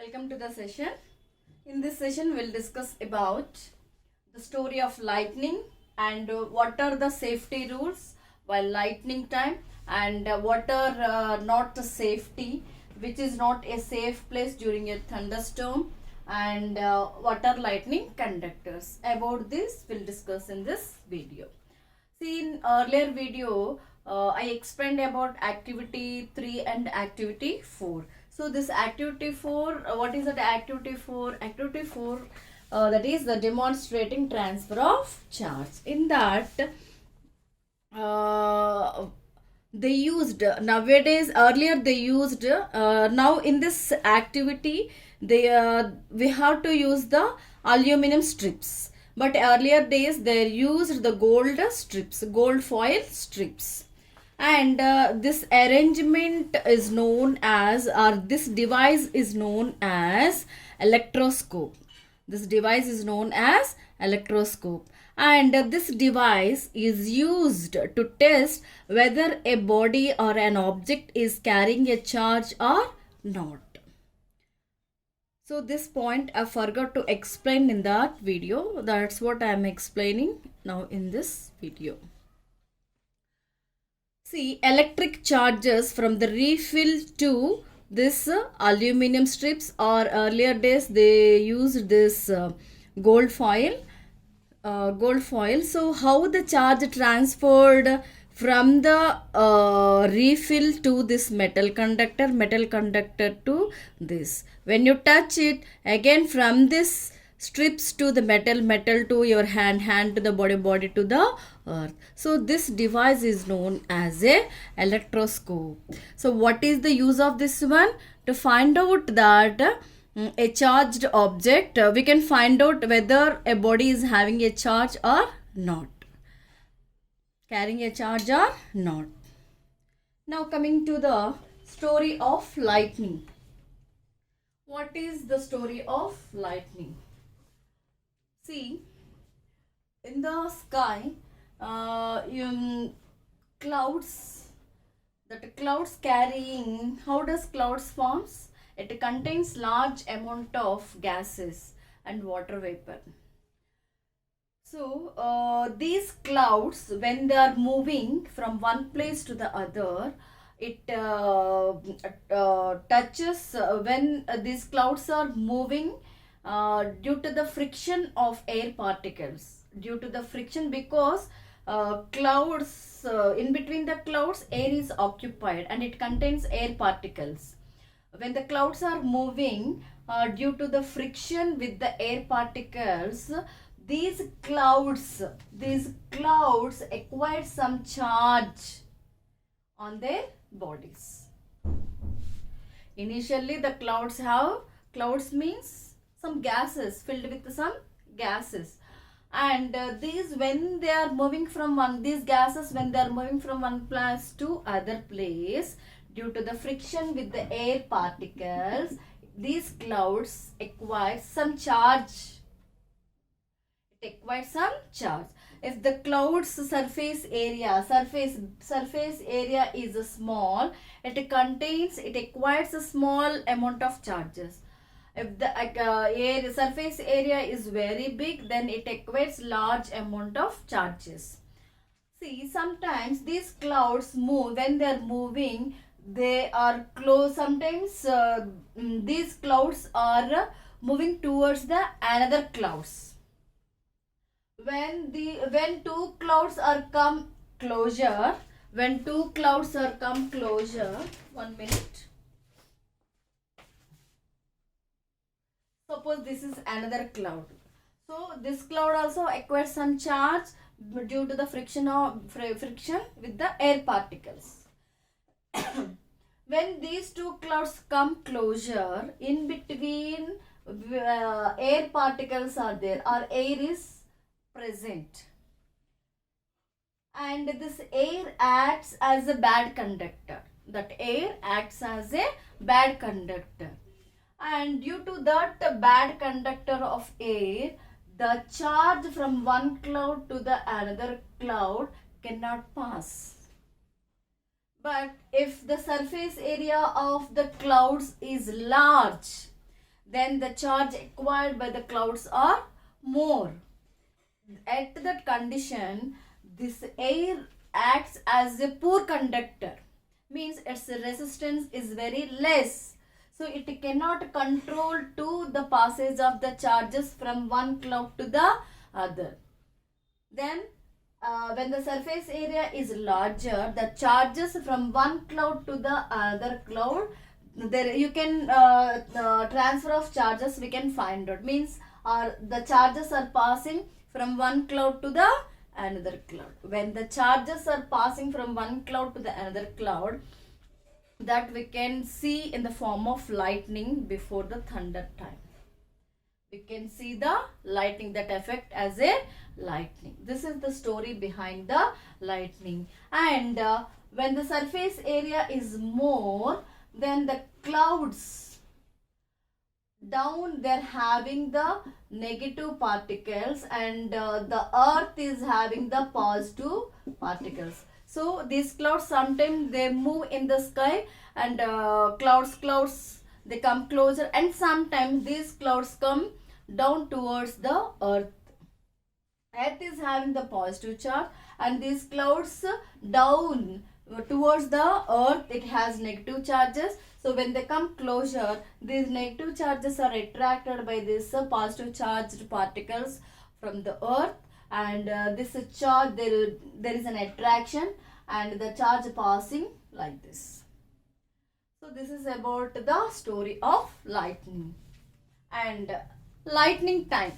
Welcome to the session. In this session, we'll discuss about the story of lightning and what are the safety rules while lightning time and what are not the safety, which is not a safe place during a thunderstorm, and what are lightning conductors. About this, we'll discuss in this video. See, in earlier video, I explained about activity 3 and activity 4. So this activity 4, what is that activity 4? Activity 4, that is the demonstrating transfer of charge. In that, they used nowadays, earlier they used, now in this activity, we have to use the aluminum strips. But earlier days they used the gold strips, gold foil strips. And this arrangement is known as, or this device is known as electroscope. This device is known as electroscope. And this device is used to test whether a body or an object is carrying a charge or not. So this point I forgot to explain in that video. That's what I am explaining now in this video. See, electric charges from the refill to this aluminum strips, or earlier days they used this gold foil. So how the charge transferred from the refill to this metal conductor to this. When you touch it, again from this strips to the metal to your hand to the body to the earth. So this device is known as a electroscope. So what is the use of this one? To find out that a charged object, we can find out whether a body is having a charge or not, carrying a charge or not. Now coming to the story of lightning. What is the story of lightning? See, in the sky, clouds, that clouds carrying, how does clouds forms? It contains large amount of gases and water vapor. So these clouds, when they are moving from one place to the other, it touches, when these clouds are moving, due to the friction of air particles, due to the friction, because clouds, in between the clouds air is occupied and it contains air particles. When the clouds are moving, due to the friction with the air particles, these clouds acquire some charge on their bodies. Initially the clouds means some gases, filled with some gases, and these, when they are moving from these gases, when they are moving from one place to other place, due to the friction with the air particles, these clouds acquire some charge. It acquires some charge. If the cloud's surface area is small, it acquires a small amount of charges. If the surface area is very big, then it acquires large amount of charges. See, sometimes these clouds move, when they are moving, they are close. Sometimes these clouds are moving towards the another clouds. When two clouds are come closer, 1 minute. Suppose this is another cloud. So this cloud also acquires some charge due to the friction with the air particles. When these two clouds come closer, in between air particles are there, or air is present, and this air acts as a bad conductor. That air acts as a bad conductor, and due to that bad conductor of air, the charge from one cloud to the another cloud cannot pass. But if the surface area of the clouds is large, then the charge acquired by the clouds are more. At that condition, this air acts as a poor conductor, means its resistance is very less, so it cannot control to the passage of the charges from one cloud to the other. Then when the surface area is larger, the charges from one cloud to the other cloud, there you can transfer of charges we can find out, means the charges are passing from one cloud to the another cloud. When the charges are passing from one cloud to the another cloud, that we can see in the form of lightning before the thunder time. We can see the lightning, that effect as a lightning. This is the story behind the lightning. And when the surface area is more, then the clouds down, they're having the negative particles, and the earth is having the positive particles. So these clouds sometimes they move in the sky, and clouds they come closer, and sometimes these clouds come down towards the earth. Earth is having the positive charge, and these clouds down towards the earth, it has negative charges. So when they come closer, these negative charges are attracted by these positive charged particles from the earth, and this charge, there is an attraction, and the charge passing like this. So this is about the story of lightning. And lightning time,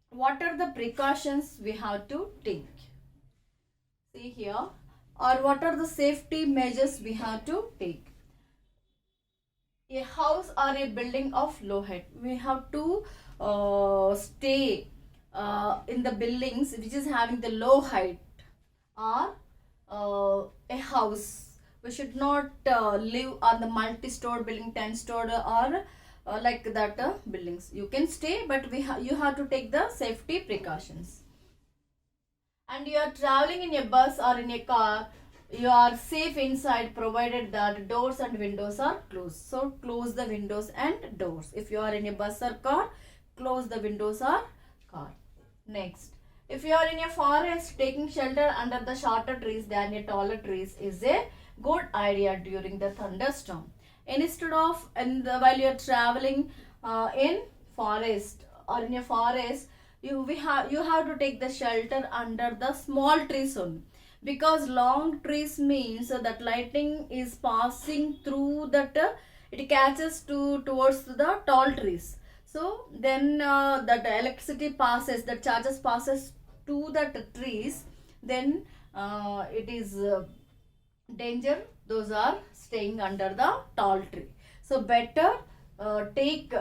what are the precautions we have to take? See here, or what are the safety measures we have to take? A house or a building of low height, we have to stay in the buildings which is having the low height, or a house. We should not live on the multi-stored building, 10-stored or like that buildings. You can stay, but you have to take the safety precautions. And you are traveling in a bus or in a car, you are safe inside provided that doors and windows are closed. So close the windows and doors. If you are in a bus or car, close the windows or car. Next, if you are in a forest, taking shelter under the shorter trees than a taller trees is a good idea during the thunderstorm. Instead of while you are traveling in forest or in a forest, you have to take the shelter under the small trees only, because long trees means that lightning is passing through that, it catches towards the tall trees. So then that electricity passes, the charges passes to that trees, then it is danger, those are staying under the tall tree. So better take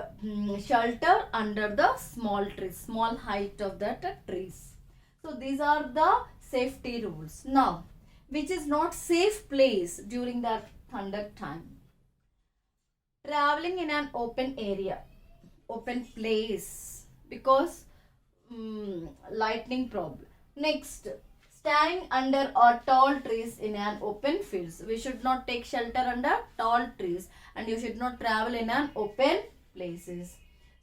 shelter under the small trees, small height of that trees. So these are the safety rules. Now, which is not safe place during that thunder time? Traveling in an open area, open place, because lightning problem. Next, standing under or tall trees in an open fields. We should not take shelter under tall trees, and you should not travel in an open places.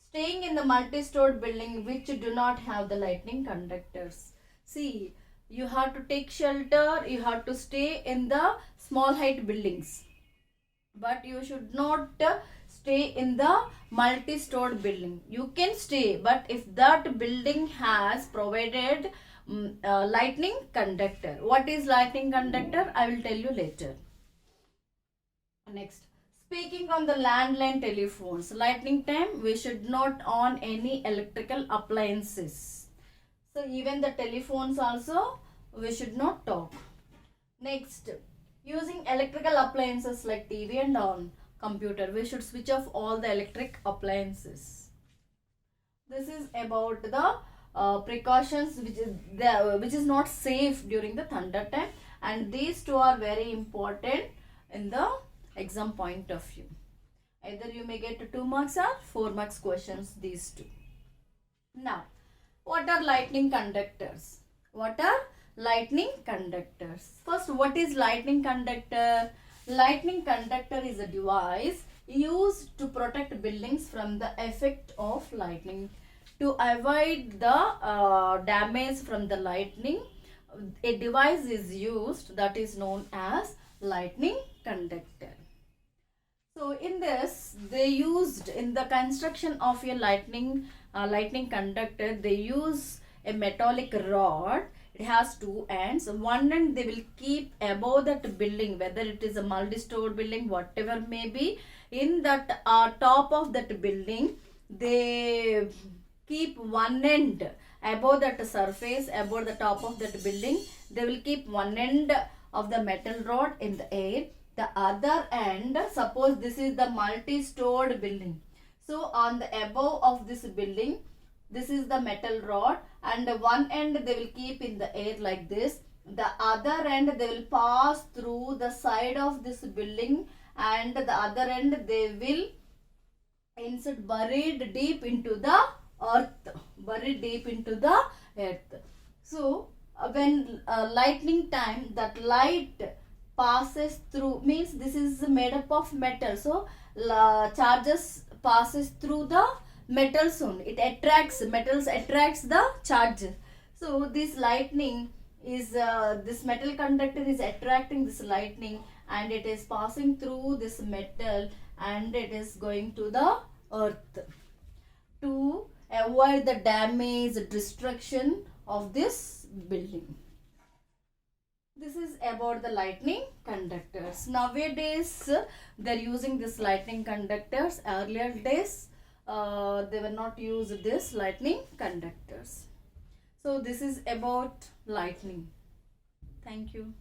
Staying in the multi-stored building which do not have the lightning conductors. See, you have to take shelter, you have to stay in the small height buildings, but you should not stay in the multi-stored building. You can stay, but if that building has provided lightning conductor. What is lightning conductor? I will tell you later. Next, speaking on the landline telephones, lightning time, we should not on any electrical appliances. So even the telephones also, we should not talk. Next, using electrical appliances like TV and on computer, we should switch off all the electric appliances. This is about the precautions which is not safe during the thunder time, and these two are very important in the exam point of view. Either you may get 2 marks or 4 marks questions, these two. Now, what are lightning conductors? What are lightning conductors? First, what is lightning conductor? Lightning conductor is a device used to protect buildings from the effect of lightning. To avoid the damage from the lightning, a device is used that is known as lightning conductor. So in this, they used in the construction of a lightning conductor, they use a metallic rod. It has two ends. One end they will keep above that building, whether it is a multi-stored building, whatever may be. In that top of that building, they keep one end above that surface, above the top of that building. They will keep one end of the metal rod in the air. The other end, suppose this is the multi-stored building. So on the above of this building, this is the metal rod, and one end they will keep in the air like this. The other end they will pass through the side of this building, and the other end they will insert buried deep into the earth. Buried deep into the earth. So when lightning time, that light passes through, means this is made up of metal, so charges passes through the metal zone. It attracts, metals attracts the charge. So this lightning is this metal conductor is attracting this lightning, and it is passing through this metal, and it is going to the earth to avoid the damage, destruction of this building. This is about the lightning conductors. Nowadays, they're using this lightning conductors. Earlier days, they were not used this lightning conductors. So this is about lightning. Thank you.